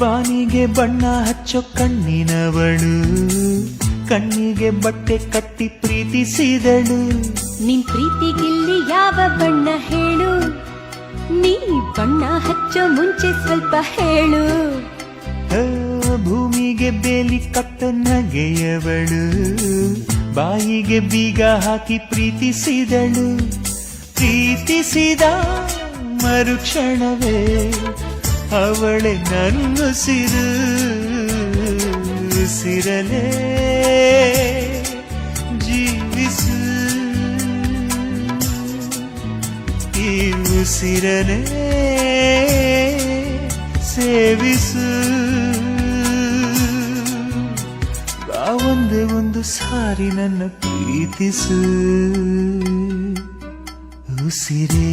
ಬಾನಿಗೆ ಬಣ್ಣ ಹಚ್ಚೋ ಕಣ್ಣಿನವಳು, ಕಣ್ಣಿಗೆ ಬಟ್ಟೆ ಕಟ್ಟಿ ಪ್ರೀತಿಸಿದಳು. ನಿನ್ ಪ್ರೀತಿಗಿಲ್ಲಿ ಯಾವ ಬಣ್ಣ ಹೇಳು, ನೀ ಬಣ್ಣ ಹಚ್ಚೋ ಮುಂಚೆ ಸ್ವಲ್ಪ ಹೇಳು. ಭೂಮಿಗೆ ಬೇಲಿ ಕಟ್ಟ ನಗೆಯವಳು, ಬಾಯಿಗೆ ಬೀಗ ಹಾಕಿ ಪ್ರೀತಿಸಿದಳು. ಪ್ರೀತಿಸಿದ ಮರುಕ್ಷಣವೇ ಅವಳೆ ನನ್ನುಸಿರು, ಉಸಿರಲೇ ಜೀವಿಸು, ಈ ಉಸಿರನೇ ಸೇವಿಸು. ಒಂದೇ ಒಂದು ಸಾರಿ ನನ್ನ ಪ್ರೀತಿಸು, ಉಸಿರೇ